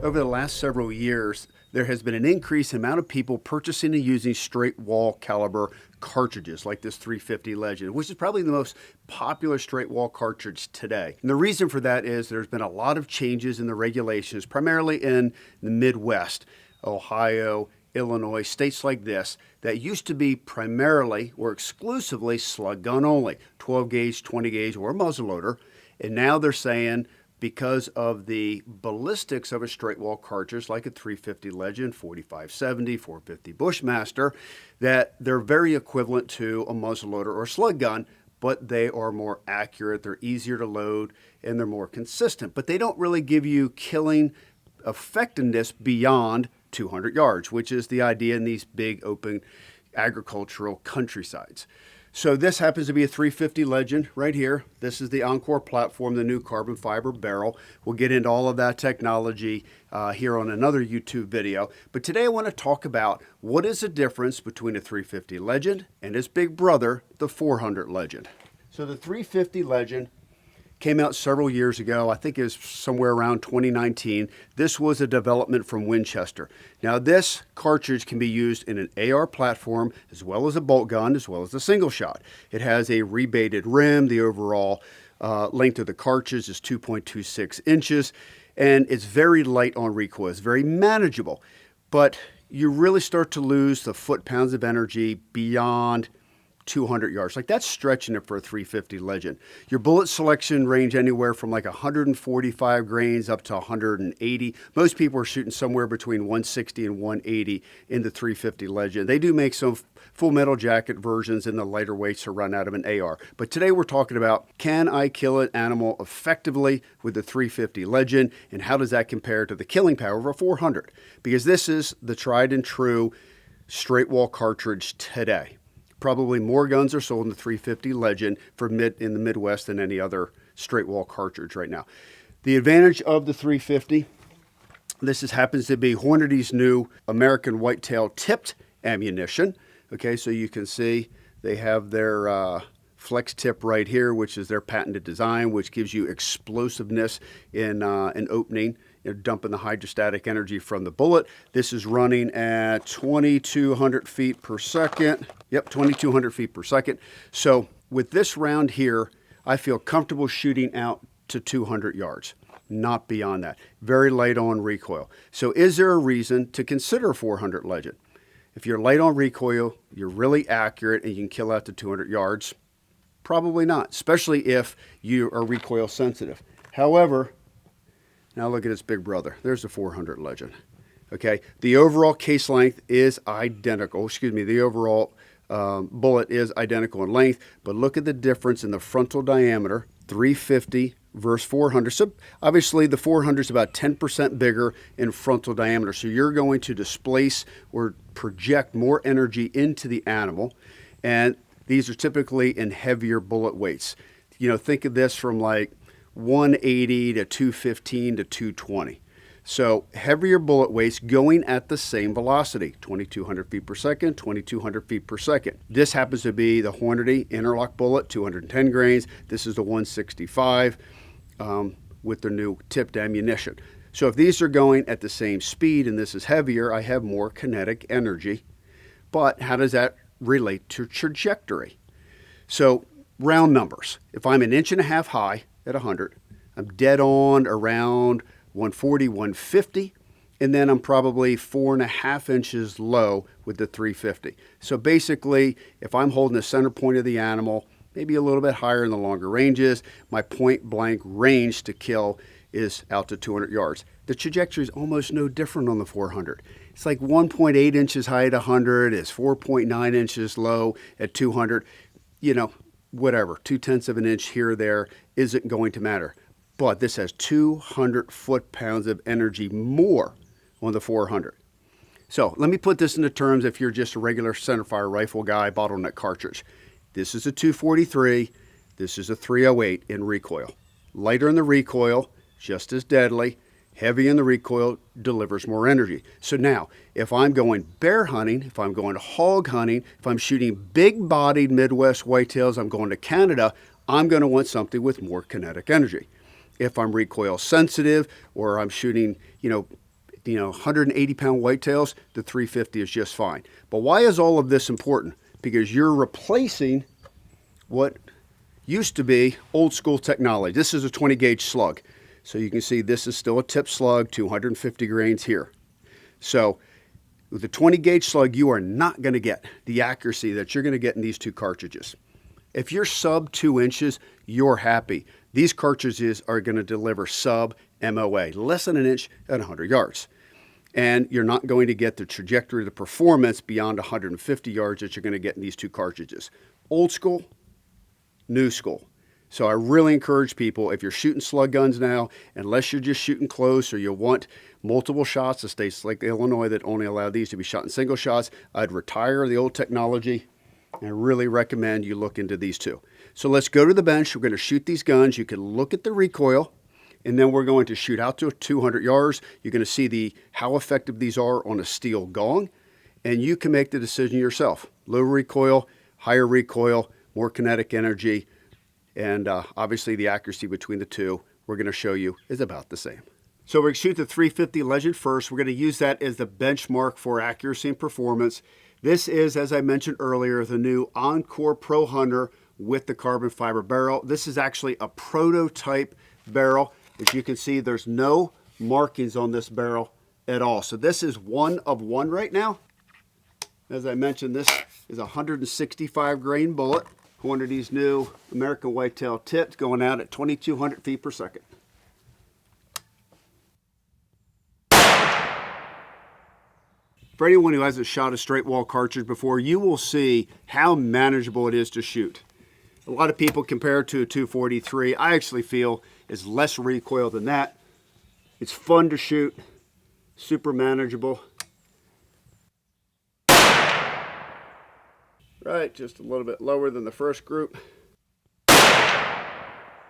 Over the last several years, there has been an increase in the amount of people purchasing and using straight wall caliber cartridges like this 350 Legend, which is probably the most popular straight wall cartridge today. And the reason for that is there's been a lot of changes in the regulations, primarily in the Midwest, Ohio, Illinois, states like this, that used to be primarily or exclusively slug gun only, 12 gauge, 20 gauge, or muzzleloader. And now they're saying, because of the ballistics of a straight wall cartridge like a 350 Legend, 4570, 450 Bushmaster, that they're very equivalent to a muzzleloader or slug gun, but they are more accurate, they're easier to load, and they're more consistent. But they don't really give you killing effectiveness beyond 200 yards, which is the idea in these big open agricultural countrysides. So this happens to be a 350 Legend right here. This is the Encore platform, the new carbon fiber barrel. We'll get into all of that technology here on another YouTube video. But today I want to talk about what is the difference between a 350 Legend and its big brother, the 400 Legend. So the 350 Legend came out several years ago. I think it was somewhere around 2019. This was a development from Winchester. Now this cartridge can be used in an AR platform as well as a bolt gun as well as a single shot. It has a rebated rim. The overall length of the cartridge is 2.26 inches and it's very light on recoil. It's very manageable, but you really start to lose the foot-pounds of energy beyond 200 yards. Like, that's stretching it for a 350 Legend. Your bullet selection range anywhere from like 145 grains up to 180. Most people are shooting somewhere between 160 and 180 in the 350 Legend. They do make some full metal jacket versions in the lighter weights to run out of an AR. But today we're talking about, can I kill an animal effectively with the 350 Legend, and how does that compare to the killing power of a 400? Because this is the tried and true straight wall cartridge today. Probably more guns are sold in the 350 Legend in the Midwest than any other straight wall cartridge right now. The advantage of the 350, happens to be Hornady's new American whitetail tipped ammunition. Okay, so you can see they have their flex tip right here, which is their patented design, which gives you explosiveness in an opening, dumping the hydrostatic energy from the bullet. This is running at 2,200 feet per second. Yep, 2,200 feet per second. So with this round here, I feel comfortable shooting out to 200 yards, not beyond that. Very light on recoil. So is there a reason to consider a 400 Legend? If you're light on recoil, you're really accurate, and you can kill out to 200 yards, probably not, especially if you are recoil sensitive. However, now look at its big brother. There's the 400 Legend. Okay, the overall case length is identical. The overall bullet is identical in length, but look at the difference in the frontal diameter, 350 versus 400. So obviously the 400 is about 10% bigger in frontal diameter. So you're going to displace or project more energy into the animal. And these are typically in heavier bullet weights. Think of this from like 180 to 215 to 220. So heavier bullet weights going at the same velocity, 2,200 feet per second, 2,200 feet per second. This happens to be the Hornady interlock bullet, 210 grains. This is the 165 with their new tipped ammunition. So if these are going at the same speed and this is heavier, I have more kinetic energy. But how does that relate to trajectory? So round numbers. If I'm 1.5 inches high at 100, I'm dead on around 140, 150, and then I'm probably 4.5 inches low with the 350. So basically, if I'm holding the center point of the animal, maybe a little bit higher in the longer ranges, my point blank range to kill is out to 200 yards. The trajectory is almost no different on the 400. It's like 1.8 inches high at 100, is 4.9 inches low at 200. Whatever, 0.2 of an inch here or there isn't going to matter. But this has 200 foot-pounds of energy more on the 400. So let me put this into terms if you're just a regular centerfire rifle guy, bottleneck cartridge. This is a 243. This is a 308 in recoil. Lighter in the recoil, just as deadly. Heavy in the recoil, delivers more energy. So now, if I'm going bear hunting, if I'm going hog hunting, if I'm shooting big-bodied Midwest whitetails, I'm going to Canada, I'm going to want something with more kinetic energy. If I'm recoil sensitive or I'm shooting, 180-pound whitetails, the 350 is just fine. But why is all of this important? Because you're replacing what used to be old school technology. This is a 20 gauge slug. So you can see this is still a tip slug, 250 grains here. So with the 20 gauge slug, you are not going to get the accuracy that you're going to get in these two cartridges. If you're sub 2 inches, you're happy. These cartridges are going to deliver sub MOA, less than an inch at 100 yards. And you're not going to get the trajectory of the performance beyond 150 yards that you're going to get in these two cartridges. Old school, new school. So I really encourage people, if you're shooting slug guns now, unless you're just shooting close or you want multiple shots, the states like Illinois that only allow these to be shot in single shots, I'd retire the old technology and I really recommend you look into these two. So let's go to the bench. We're going to shoot these guns. You can look at the recoil, and then we're going to shoot out to 200 yards. You're going to see how effective these are on a steel gong, and you can make the decision yourself. Low recoil, higher recoil, more kinetic energy, and obviously the accuracy between the two we're going to show you is about the same. So we're going to shoot the 350 Legend first. We're going to use that as the benchmark for accuracy and performance. This is, as I mentioned earlier, the new Encore Pro Hunter with the carbon fiber barrel. This is actually a prototype barrel. As you can see, there's no markings on this barrel at all. So this is one of one right now. As I mentioned, this is a 165 grain bullet. One of these new American whitetail tips going out at 2,200 feet per second. For anyone who hasn't shot a straight wall cartridge before, you will see how manageable it is to shoot. A lot of people compare it to a 243. I actually feel it's less recoil than that. It's fun to shoot, super manageable. Right, just a little bit lower than the first group.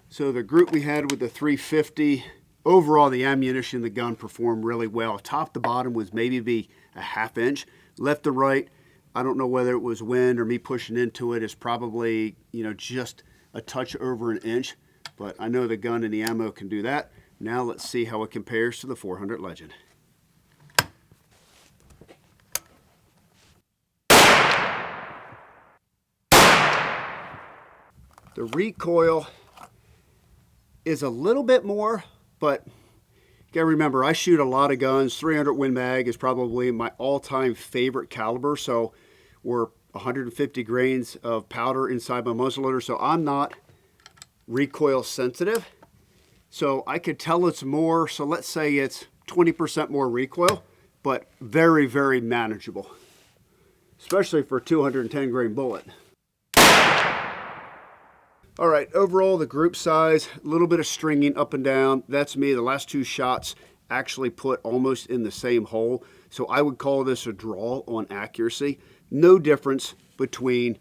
So the group we had with the 350, overall the ammunition in the gun performed really well. Top to bottom was maybe a half inch. Left to right, I don't know whether it was wind or me pushing into it, is probably, just a touch over an inch. But I know the gun and the ammo can do that. Now let's see how it compares to the 400 Legend. The recoil is a little bit more, but you gotta remember, I shoot a lot of guns. 300 Win Mag is probably my all-time favorite caliber. So we're 150 grains of powder inside my muzzleloader, so I'm not recoil sensitive. So I could tell it's more, so let's say it's 20% more recoil, but very, very manageable, especially for a 210 grain bullet. All right, overall the group size, a little bit of stringing up and down. That's me. The last two shots actually put almost in the same hole. So I would call this a draw on accuracy. No difference between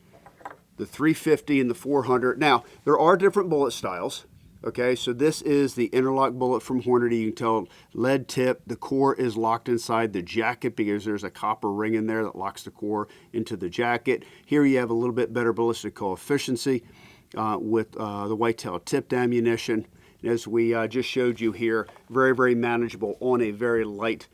the 350 and the 400. Now, there are different bullet styles. Okay, so this is the interlock bullet from Hornady. You can tell lead tip. The core is locked inside the jacket because there's a copper ring in there that locks the core into the jacket. Here you have a little bit better ballistic coefficiency. With the whitetail tipped ammunition. And as we just showed you here, very, very manageable on a very light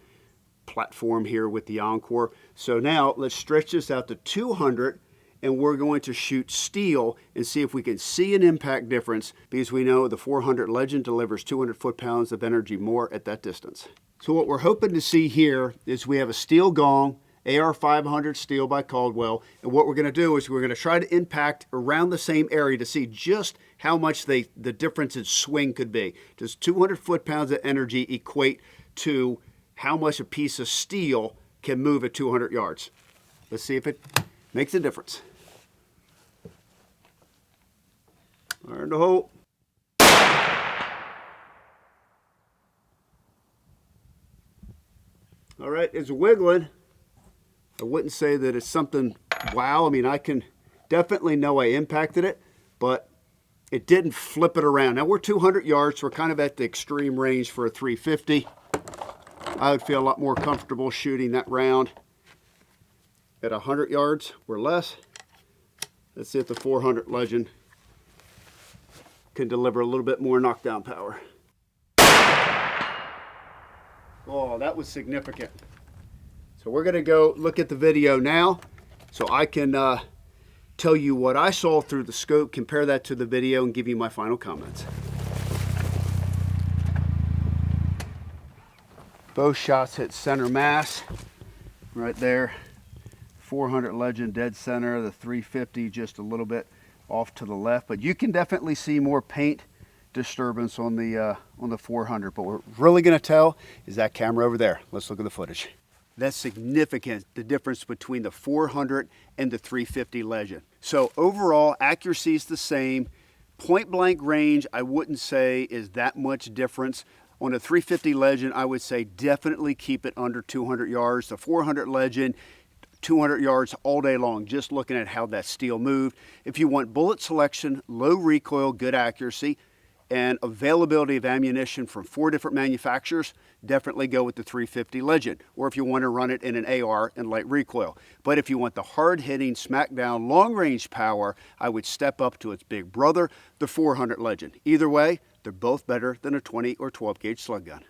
platform here with the Encore. So now let's stretch this out to 200, and we're going to shoot steel and see if we can see an impact difference, because we know the 400 Legend delivers 200 foot-pounds of energy more at that distance. So what we're hoping to see here is we have a steel gong, AR-500 steel by Caldwell, and what we're going to do is we're going to try to impact around the same area to see just how much the difference in swing could be. Does 200 foot-pounds of energy equate to how much a piece of steel can move at 200 yards? Let's see if it makes a difference. Iron to hole. All right, it's wiggling. I wouldn't say that it's something wow. I mean, I can definitely know I impacted it, but it didn't flip it around. Now we're 200 yards, so we're kind of at the extreme range for a 350. I would feel a lot more comfortable shooting that round at 100 yards or less. Let's see if the 400 Legend can deliver a little bit more knockdown power. Oh, that was significant. So we're gonna go look at the video now so I can tell you what I saw through the scope, compare that to the video, and give you my final comments. Both shots hit center mass right there. 400 Legend dead center, the 350 just a little bit off to the left, but you can definitely see more paint disturbance on the 400. But we're really going to tell is that camera over there. Let's look at the footage. That's significant, the difference between the 400 and the 350 Legend. So overall, accuracy is the same. Point blank range, I wouldn't say is that much difference. On the 350 Legend, I would say definitely keep it under 200 yards. The 400 Legend, 200 yards all day long, just looking at how that steel moved. If you want bullet selection, low recoil, good accuracy, and availability of ammunition from 4 different manufacturers, definitely go with the 350 Legend. Or if you want to run it in an AR and light recoil. But if you want the hard-hitting, smack-down, long-range power, I would step up to its big brother, the 400 Legend. Either way, they're both better than a 20 or 12 gauge slug gun.